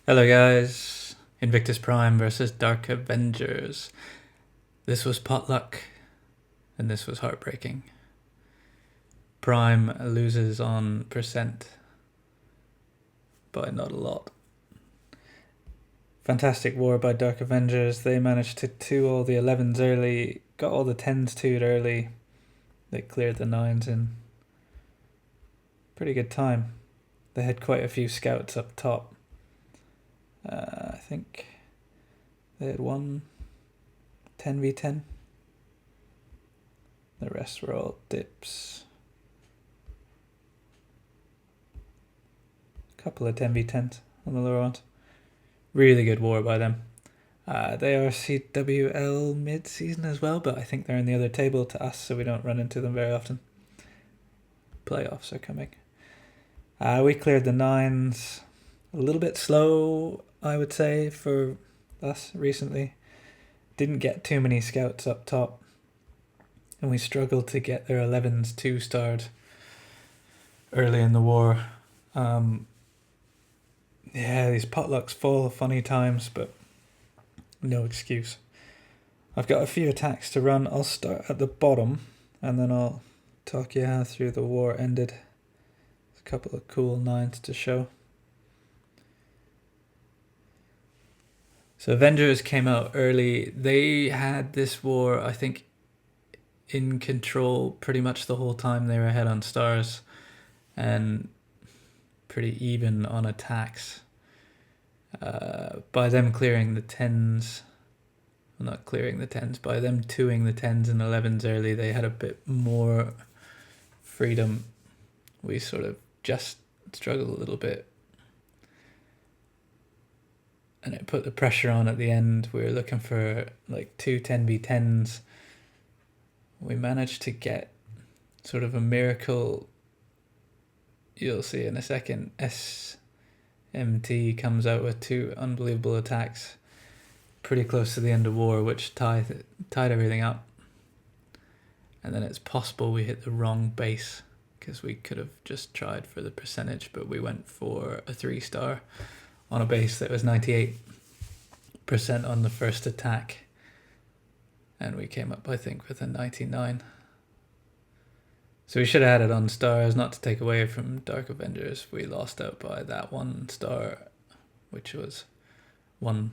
Hello guys, Invictus Prime versus Darc Avengers. This was Potluck, and this was heartbreaking. Prime loses on percent, but not a lot. Fantastic war by Darc Avengers. They managed to 2 all the 11s early, got all the 10s 2'd early. They cleared the 9s in pretty good time. They had quite a few scouts up top. I think they had one 10v10. The rest were all dips. Couple of 10v10s on the lower ones. Really good war by them. They are CWL Midseason as well, but I think they're in the other table to us, so we don't run into them very often. Playoffs are coming. We cleared the 9s. A little bit slow, I would say, for us recently. Didn't get too many scouts up top. And we struggled to get their 11s 2-starred early in the war. Yeah, these potlucks fall at funny times, but no excuse. I've got a few attacks to run. I'll start at the bottom, and then I'll talk you how through the war ended. There's a couple of cool 9s to show. So Avengers came out early. They had this war, I think, in control pretty much the whole time they were ahead on stars, and pretty even on attacks. By them clearing the 10s, well, not clearing the 10s, by them 2ing the 10s and 11s early, they had a bit more freedom. We sort of just struggled a little bit. And it put the pressure on at the end. We were looking for like 2 10v10s. We managed to get sort of a miracle. You'll see in a second. SMT comes out with 2 unbelievable attacks pretty close to the end of war, which tied everything up. And then it's possible we hit the wrong base, because we could have just tried for the percentage, but we went for a 3-star on a base that was 98% on the first attack, and we came up, I think, with a 99. So we should have had it on stars. Not to take away from Darc Avengers, we lost out by that 1 star, which was one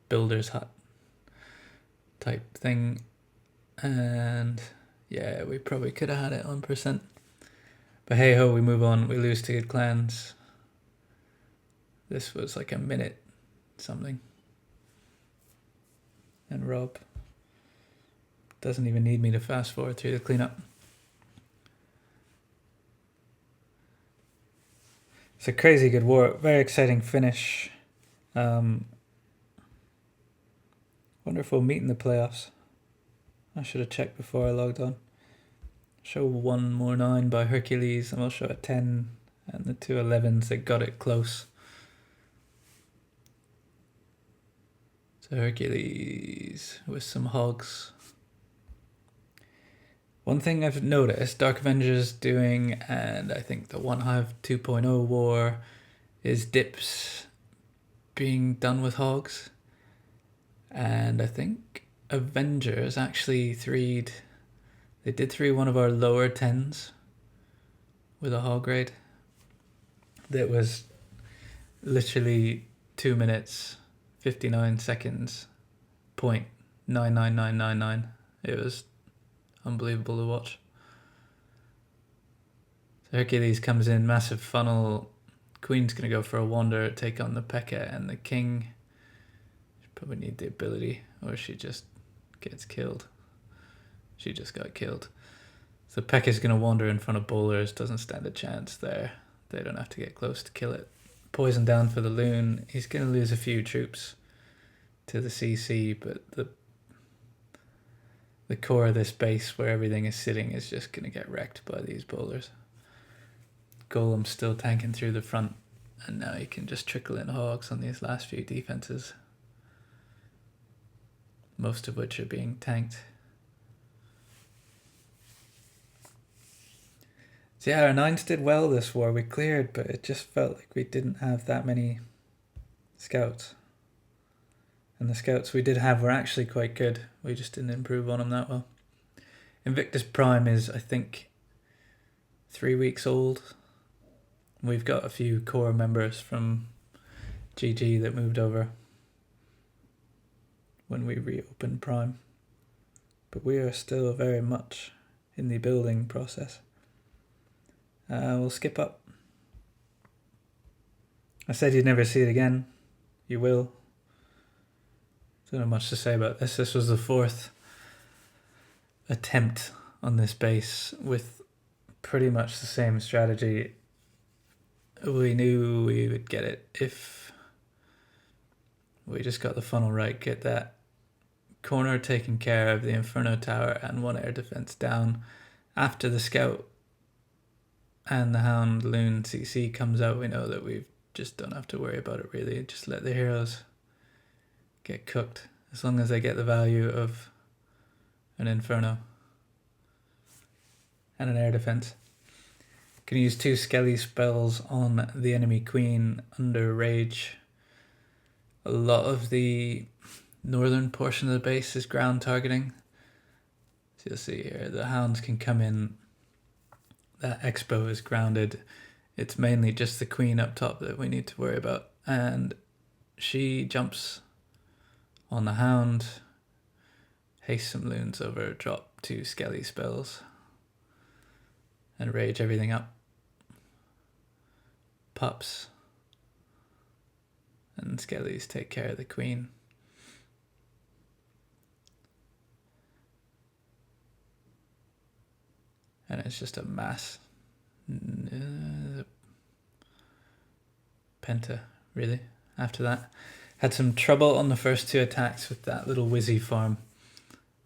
builder's hut type thing. And yeah, we probably could have had it on percent. But hey ho, we move on. We lose to good clans. This was like a minute something. And Rob doesn't even need me to fast forward through the cleanup. It's a crazy good war. Very exciting finish. Wonder if we'll meet in the playoffs. I should have checked before I logged on. Show 1 more 9 by Hercules, and we'll show a 10 and the 2 11s that got it close. So Hercules with some hogs. One thing I've noticed Darc Avengers doing, and I think the One Hive 2.0 war, is dips being done with hogs. And I think Avengers actually they did 3 one of our lower 10s with a hog raid. That was literally 2 minutes, 59 seconds, 0.99999. It was unbelievable to watch. So Hercules comes in, massive funnel. Queen's going to go for a wander, take on the Pekka and the king. She probably need the ability, or she just gets killed. She just got killed. So Pekka's going to wander in front of bowlers, doesn't stand a chance there. They don't have to get close to kill it. Poison down for the loon. He's going to lose a few troops to the CC, but the core of this base where everything is sitting is just going to get wrecked by these bowlers. Golem's still tanking through the front, and now he can just trickle in hogs on these last few defenses, most of which are being tanked. So yeah, our 9s did well this war. We cleared, but it just felt like we didn't have that many scouts. And the scouts we did have were actually quite good. We just didn't improve on them that well. Invictus Prime is, I think, 3 weeks old. We've got a few core members from GG that moved over when we reopened Prime. But we are still very much in the building process. We'll skip up. I said you'd never see it again. You will. Don't have much to say about this. This was the 4th attempt on this base with pretty much the same strategy. We knew we would get it if we just got the funnel right, get that corner taken care of, the Inferno Tower and 1 air defense down. After the scout and the Hound Loon CC comes out, we know that we just don't have to worry about it really. Just let the heroes get cooked as long as they get the value of an Inferno and an air defense. Can use 2 skelly spells on the enemy queen under rage. A lot of the northern portion of the base is ground targeting. So you'll see here the hounds can come in. That expo is grounded. It's mainly just the queen up top that we need to worry about. And she jumps on the hound, haste some loons over, drop 2 skelly spells, and rage everything up. Pups and skellies take care of the queen. And it's just a mass. Penta, really, after that. Had some trouble on the first 2 attacks with that little whizzy farm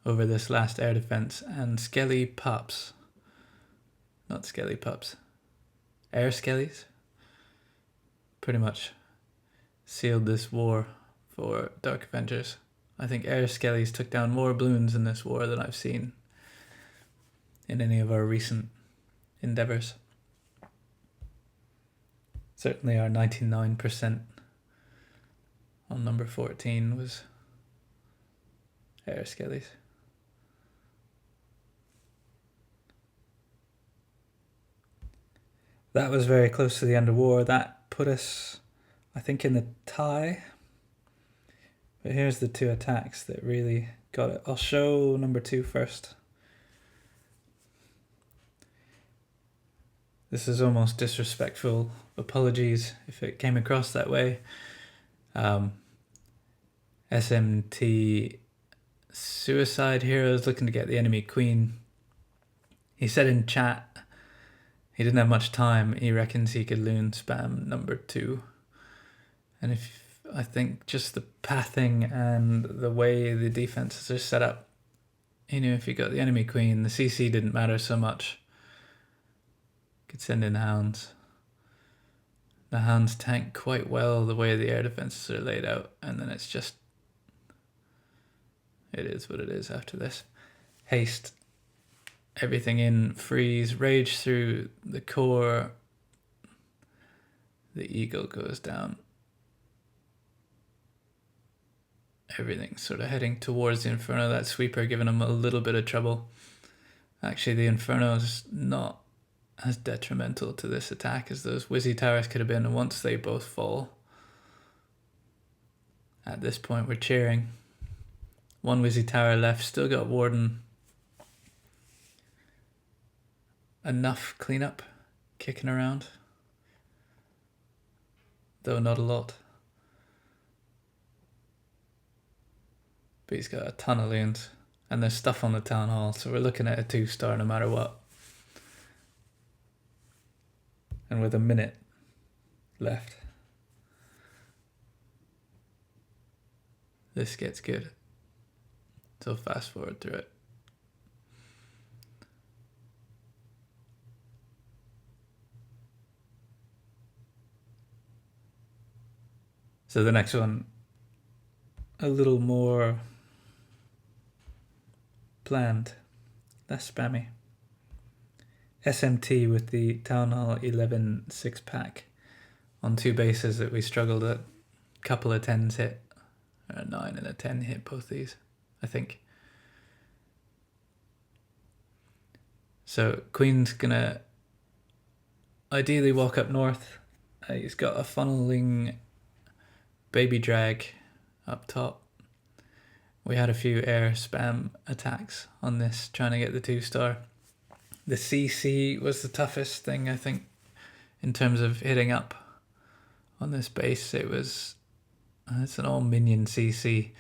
over this last air defense. And skelly pups. Not skelly pups. Air skellies. Pretty much sealed this war for Darc Avengers. I think air skellies took down more balloons in this war than I've seen in any of our recent endeavors. Certainly our 99% on number 14 was air skellies. That was very close to the end of war. That put us, I think, in the tie. But here's the 2 attacks that really got it. I'll show number 2 first. This is almost disrespectful. Apologies if it came across that way. SMT Suicide Hero is looking to get the enemy queen. He said in chat he didn't have much time. He reckons he could loon spam number 2. And if I think just the pathing and the way the defenses are set up, he knew if he got the enemy queen, the CC didn't matter so much. Could send in hounds. The hounds tank quite well the way the air defenses are laid out, and then it's just, it is what it is after this. Haste everything in, freeze, rage through the core. The eagle goes down. Everything's sort of heading towards the Inferno. That sweeper giving him a little bit of trouble. Actually, the Inferno is not as detrimental to this attack as those Wizzy Towers could have been once they both fall. At this point, we're cheering. 1 Wizzy Tower left, still got Warden. Enough cleanup kicking around, though not a lot. But he's got a ton of loons, and there's stuff on the town hall, so we're looking at a 2-star no matter what. And with a minute left, this gets good. So fast forward through it. So the next one, a little more planned, less spammy. SMT with the Town Hall 11 6-pack on 2 bases that we struggled at couple of 10s hit. A 9 and a 10 hit both these, I think. So Queen's gonna ideally walk up north. He's got a funneling baby drag up top. We had a few air spam attacks on this, trying to get the 2-star. The CC was the toughest thing, I think, in terms of hitting up on this base. It's an all minion CC.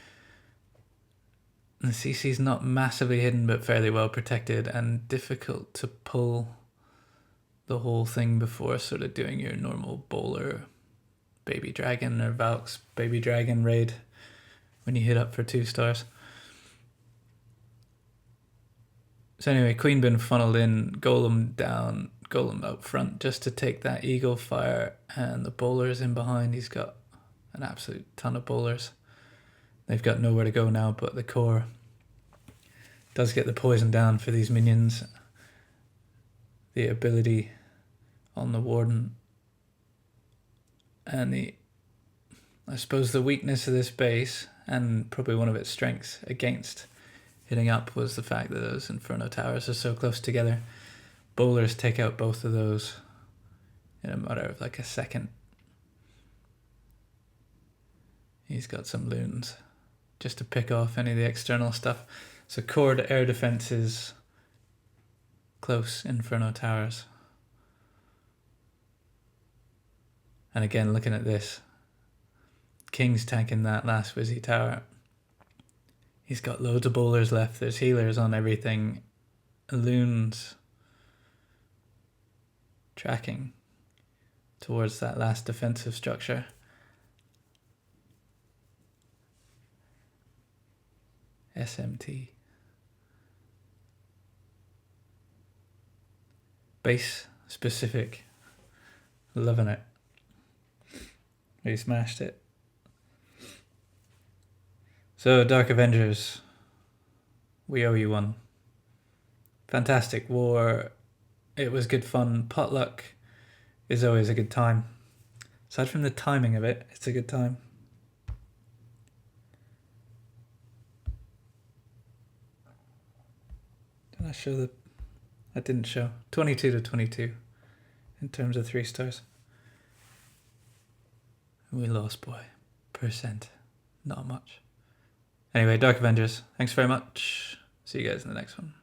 The CC's not massively hidden, but fairly well protected, and difficult to pull the whole thing before sort of doing your normal bowler baby dragon or Valk's baby dragon raid when you hit up for 2 stars. So anyway, Queen been funneled in, Golem down, Golem out front just to take that eagle fire, and the bowlers in behind. He's got an absolute ton of bowlers. They've got nowhere to go now, but the core does get the poison down for these minions. The ability on the Warden. And I suppose the weakness of this base, and probably one of its strengths against hitting up, was the fact that those Inferno Towers are so close together. Bowlers take out both of those in a matter of like a second. He's got some loons just to pick off any of the external stuff. So core to air defenses, close Inferno Towers. And again, looking at this, King's tanking that last Wizzy Tower. He's got loads of bowlers left. There's healers on everything. Loons tracking towards that last defensive structure. SMT. Base specific. Loving it. We smashed it. So, Dark Avengers, we owe you one. Fantastic war. It was good fun. Potluck is always a good time. Aside from the timing of it, it's a good time. Did I show I didn't show. 22 to 22 in terms of 3 stars. We lost, boy. Percent. Not much. Anyway, Dark Avengers, thanks very much. See you guys in the next one.